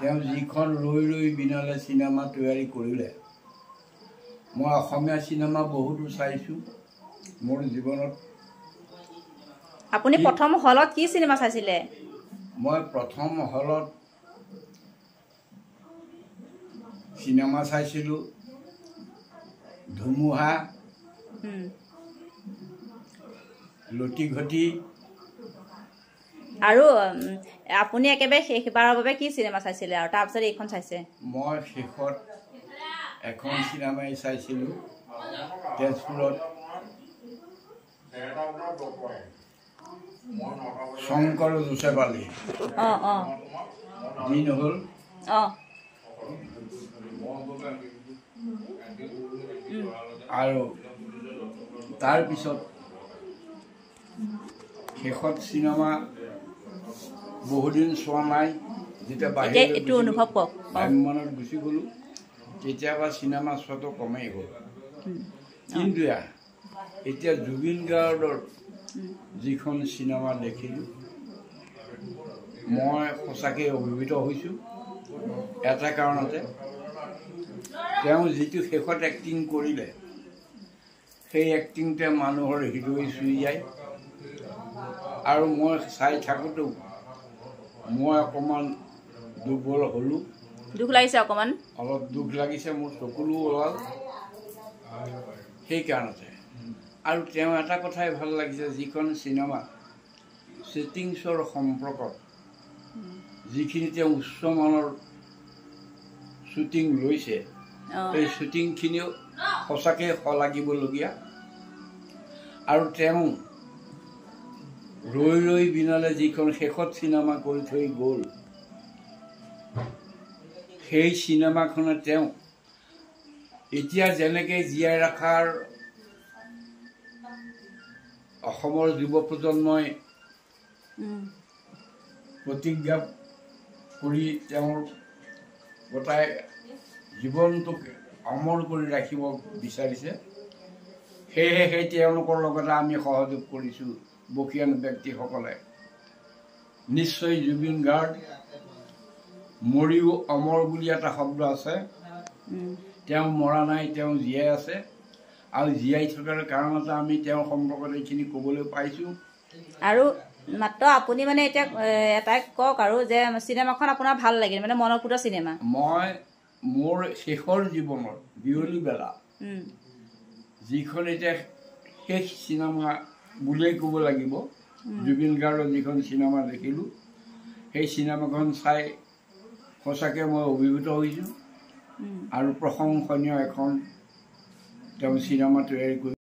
তেওঁ যিখন ৰৈ ৰৈ বিনালে চিনেমা তৈয়াৰী কৰিলে মই অসমীয়া চিনেমা বহুতো চাইছোঁ মোৰ জীৱনত। আপুনি প্ৰথম হলত কি চিনেমা চাইছিলে? মই প্ৰথম হলত চিনেমা চাইছিলোঁ ধুমুহা, লটিঘটি। আৰু আপুনি একেবাৰে শেষবাৰৰ বাবে কি চিনেমা চাইছিলে আৰু তাৰপিছত এইখন চাইছে? মই শেষত এখন চিনেমাই চাইছিলোঁ তেজপুৰত শংকৰ জোচেফ আলী দিন হ'ল। আৰু তাৰপিছত শেষত চিনেমা বহুদিন চোৱা নাই, যেতিয়া বাহিৰত গুচি গ'লোঁ তেতিয়াৰ চিনেমা চোৱাটো কমেই হ'ল। কিন্তু এতিয়া জুবিন গাৰ্গৰ যিখন চিনেমা দেখিলোঁ মই সঁচাকৈ অভিভূত হৈছোঁ। এটা কাৰণতে তেওঁ যিটো শেষত এক্টিং কৰিলে সেই এক্টিংটোৱে মানুহৰ হৃদয় চুই যায়। আৰু মই চাই থাকোঁতেও মই অকণমান দুৰ্বল হ'লোঁ। দুখ লাগিছে অকণমান? অলপ দুখ লাগিছে, মোৰ চকুলো ওলাল সেইকাৰণতে। আৰু তেওঁ এটা কথাই ভাল লাগিছে, যিখন চিনেমা ছেটিংছৰ সম্পৰ্কত যিখিনি তেওঁ উচ্চমানৰ শ্বুটিং লৈছে সেই শ্বুটিংখিনিও সঁচাকৈ শলাগিবলগীয়া। আৰু তেওঁ ৰৈ ৰৈ বিনালে যিখন শেষত চিনেমা কৰি থৈ গ'ল সেই চিনেমাখনে তেওঁ এতিয়া যেনেকৈ জীয়াই ৰখাৰ অসমৰ যুৱ প্ৰজন্মই প্ৰতিজ্ঞা কৰি তেওঁৰ গোটাই জীৱনটোক অমৰ কৰি ৰাখিব বিচাৰিছে। সেয়েহে সেই তেওঁলোকৰ লগতে আমি সহযোগ কৰিছোঁ বকীয়ান ব্যক্তিসকলে। নিশ্চয় জুবিন গাৰ্গ মৰিও অমৰ বুলি এটা শব্দ আছে, তেওঁ মৰা নাই, তেওঁ জীয়াই আছে। আৰু জীয়াই থকাৰ কাৰণতে আমি তেওঁৰ সম্পৰ্কত এইখিনি ক'বলৈ পাইছোঁ। আৰু মাত্ৰ আপুনি মানে এতিয়া এটাই কওক আৰু যে চিনেমাখন আপোনাৰ ভাল লাগিল, মানে মনৰ ফুটা চিনেমা? মই মোৰ শেষৰ জীৱনৰ বিয়লি বেলা যিখন এতিয়া শেষ চিনেমা বুলিয়েই ক'ব লাগিব, জুবিন গাৰ্গৰ যিখন চিনেমা দেখিলোঁ সেই চিনেমাখন চাই সঁচাকৈ মই অভিভূত হৈছোঁ। আৰু প্ৰশংসনীয় এখন তেওঁ চিনেমা তৈয়াৰী কৰি